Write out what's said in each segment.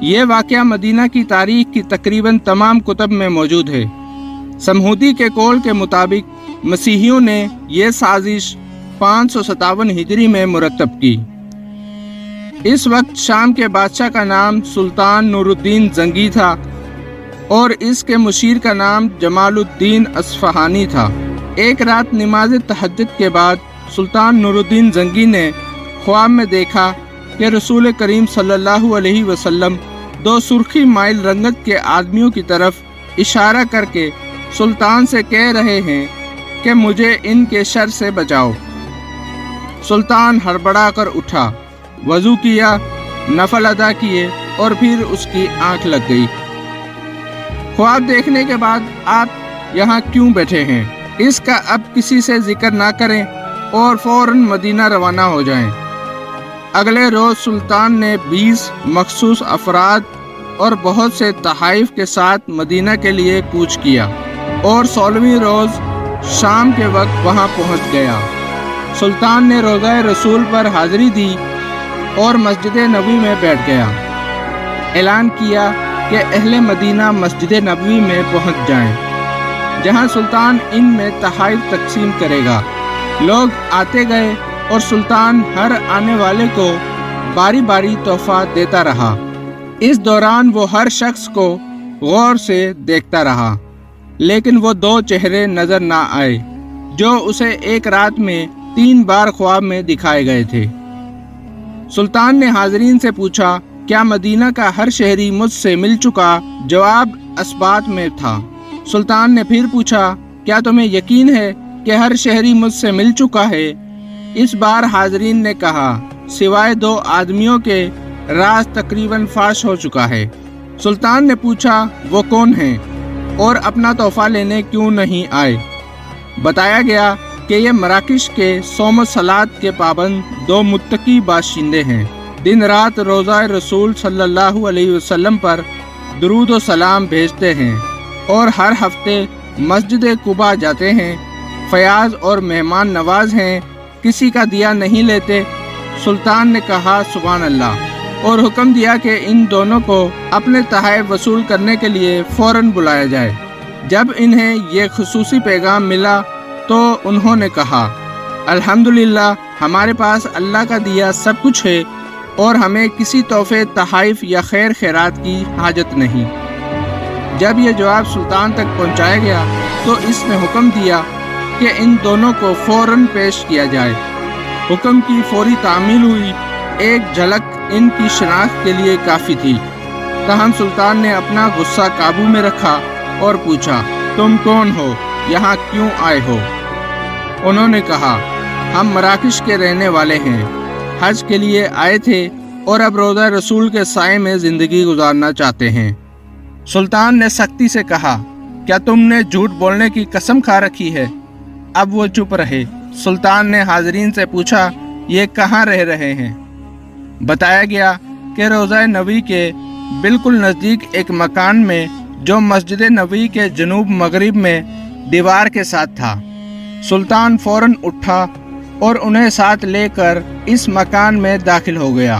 یہ واقعہ مدینہ کی تاریخ کی تقریباً تمام کتب میں موجود ہے۔ سمہودی کے قول کے مطابق مسیحیوں نے یہ سازش 557 ہجری میں مرتب کی۔ اس وقت شام کے بادشاہ کا نام سلطان نور الدین زنگی تھا اور اس کے مشیر کا نام جمال الدین اصفہانی تھا۔ ایک رات نماز تہجد کے بعد سلطان نور الدین زنگی نے خواب میں دیکھا کہ رسول کریم صلی اللہ علیہ وسلم 2 سرخی مائل رنگت کے آدمیوں کی طرف اشارہ کر کے سلطان سے کہہ رہے ہیں کہ مجھے ان کے شر سے بچاؤ۔ سلطان ہڑبڑا کر اٹھا، وضو کیا، نفل ادا کیے اور پھر اس کی آنکھ لگ گئی۔ خواب دیکھنے کے بعد آپ یہاں کیوں بیٹھے ہیں؟ اس کا اب کسی سے ذکر نہ کریں اور فوراً مدینہ روانہ ہو جائیں۔ اگلے روز سلطان نے 20 مخصوص افراد اور بہت سے تحائف کے ساتھ مدینہ کے لیے کوچ کیا اور 16ویں روز شام کے وقت وہاں پہنچ گیا۔ سلطان نے روضہ رسول پر حاضری دی اور مسجد نبوی میں بیٹھ گیا۔ اعلان کیا کہ اہل مدینہ مسجد نبوی میں پہنچ جائیں، جہاں سلطان ان میں تحائف تقسیم کرے گا۔ لوگ آتے گئے اور سلطان ہر آنے والے کو باری باری تحفہ دیتا رہا۔ اس دوران وہ ہر شخص کو غور سے دیکھتا رہا، لیکن وہ 2 چہرے نظر نہ آئے جو اسے ایک رات میں 3 بار خواب میں دکھائے گئے تھے۔ سلطان نے حاضرین سے پوچھا، کیا مدینہ کا ہر شہری مجھ سے مل چکا؟ جواب اثبات میں تھا۔ سلطان نے پھر پوچھا، کیا تمہیں یقین ہے کہ ہر شہری مجھ سے مل چکا ہے؟ اس بار حاضرین نے کہا، سوائے 2 آدمیوں کے راز تقریباً فاش ہو چکا ہے۔ سلطان نے پوچھا، وہ کون ہیں اور اپنا تحفہ لینے کیوں نہیں آئے؟ بتایا گیا کہ یہ مراکش کے صوم و صلات کے پابند 2 متقی باشندے ہیں۔ دن رات روضہ رسول صلی اللہ علیہ وسلم پر درود و سلام بھیجتے ہیں اور ہر ہفتے مسجد قباء جاتے ہیں۔ فیاض اور مہمان نواز ہیں، کسی کا دیا نہیں لیتے۔ سلطان نے کہا، سبحان اللہ، اور حکم دیا کہ ان دونوں کو اپنے تحائف وصول کرنے کے لیے فوراً بلایا جائے۔ جب انہیں یہ خصوصی پیغام ملا تو انہوں نے کہا، الحمدللہ، ہمارے پاس اللہ کا دیا سب کچھ ہے اور ہمیں کسی تحفے، تحائف یا خیر خیرات کی حاجت نہیں۔ جب یہ جواب سلطان تک پہنچایا گیا تو اس نے حکم دیا کہ ان دونوں کو فوراً پیش کیا جائے۔ حکم کی فوری تعمیل ہوئی۔ ایک جھلک ان کی شناخت کے لیے کافی تھی، تاہم سلطان نے اپنا غصہ قابو میں رکھا اور پوچھا، تم کون ہو؟ یہاں کیوں آئے ہو؟ انہوں نے کہا، ہم مراکش کے رہنے والے ہیں، حج کے لیے آئے تھے اور اب روضہ رسول کے سائے میں زندگی گزارنا چاہتے ہیں۔ سلطان نے سختی سے کہا، کیا تم نے جھوٹ بولنے کی قسم کھا رکھی ہے؟ اب وہ چپ رہے۔ سلطان نے حاضرین سے پوچھا، یہ کہاں رہ رہے ہیں؟ بتایا گیا کہ روضہ نبوی کے بالکل نزدیک ایک مکان میں جو مسجد نبوی کے جنوب مغرب میں دیوار کے ساتھ تھا۔ سلطان فوراً اٹھا اور انہیں ساتھ لے کر اس مکان میں داخل ہو گیا۔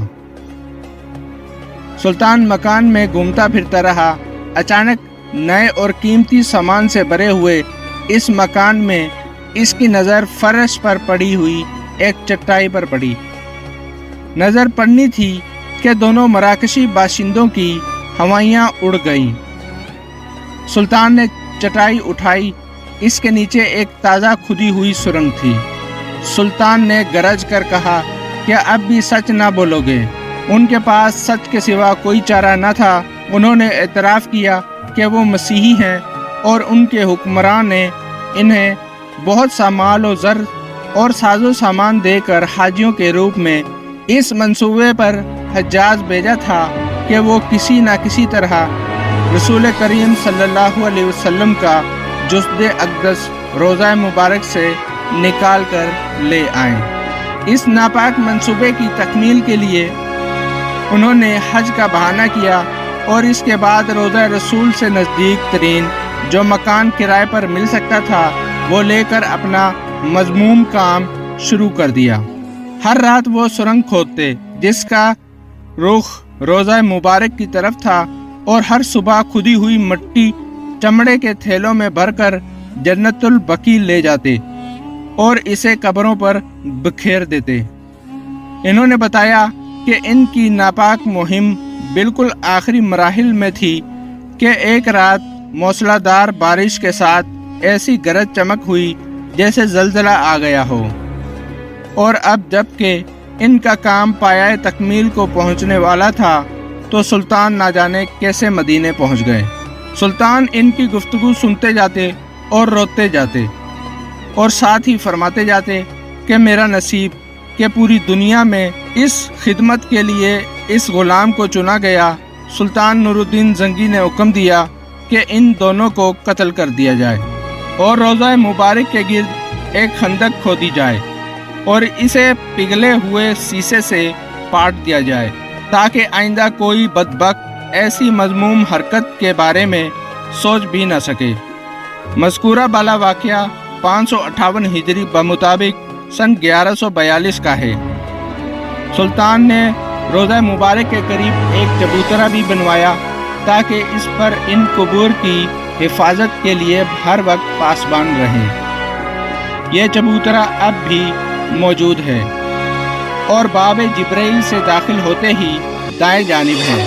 سلطان مکان میں گھومتا پھرتا رہا۔ اچانک نئے اور قیمتی سامان سے بھرے ہوئے اس مکان میں اس کی نظر فرش پر پڑی ہوئی ایک چٹائی پر پڑی۔ نظر پڑنی تھی کہ دونوں مراکشی باشندوں کی ہوائیاں اڑ گئیں۔ سلطان نے چٹائی اٹھائی، اس کے نیچے ایک تازہ کھدی ہوئی سرنگ تھی۔ سلطان نے گرج کر کہا، کیا اب بھی سچ نہ بولو گے؟ ان کے پاس سچ کے سوا کوئی چارہ نہ تھا۔ انہوں نے اعتراف کیا کہ وہ مسیحی ہیں اور ان کے حکمران نے انہیں بہت سا مال و زر اور ساز و سامان دے کر حاجیوں کے روپ میں اس منصوبے پر حجاز بھیجا تھا کہ وہ کسی نہ کسی طرح رسول کریم صلی اللہ علیہ وسلم کا جسد اقدس روضہ مبارک سے نکال کر لے آئیں۔ اس ناپاک منصوبے کی تکمیل کے لیے انہوں نے حج کا بہانہ کیا اور اس کے بعد روضہ رسول سے نزدیک ترین جو مکان کرائے پر مل سکتا تھا وہ لے کر اپنا مذموم کام شروع کر دیا۔ ہر رات وہ سرنگ کھودتے جس کا رخ روضہ مبارک کی طرف تھا اور ہر صبح کھدی ہوئی مٹی چمڑے کے تھیلوں میں بھر کر جنت البقیع لے جاتے اور اسے قبروں پر بکھیر دیتے۔ انہوں نے بتایا کہ ان کی ناپاک مہم بالکل آخری مراحل میں تھی کہ ایک رات موسلا دھار بارش کے ساتھ ایسی گرج چمک ہوئی جیسے زلزلہ آ گیا ہو، اور اب جب کہ ان کا کام پایہ تکمیل کو پہنچنے والا تھا تو سلطان نہ جانے کیسے مدینے پہنچ گئے۔ سلطان ان کی گفتگو سنتے جاتے اور روتے جاتے اور ساتھ ہی فرماتے جاتے کہ میرا نصیب کہ پوری دنیا میں اس خدمت کے لیے اس غلام کو چنا گیا۔ سلطان نور الدین زنگی نے حکم دیا کہ ان دونوں کو قتل کر دیا جائے اور روضہ مبارک کے گرد ایک خندق کھودی جائے اور اسے پگھلے ہوئے سیسے سے پاٹ دیا جائے تاکہ آئندہ کوئی بدبخت ایسی مذموم حرکت کے بارے میں سوچ بھی نہ سکے۔ مذکورہ بالا واقعہ 558 ہجری بمطابق سن 1142 کا ہے۔ سلطان نے روضہ مبارک کے قریب ایک چبوترا بھی بنوایا تاکہ اس پر ان قبور کی حفاظت کے لیے ہر وقت پاسبان رہیں۔ یہ چبوترا اب بھی موجود ہے اور باب جبرائیل سے داخل ہوتے ہی دائیں جانب ہے۔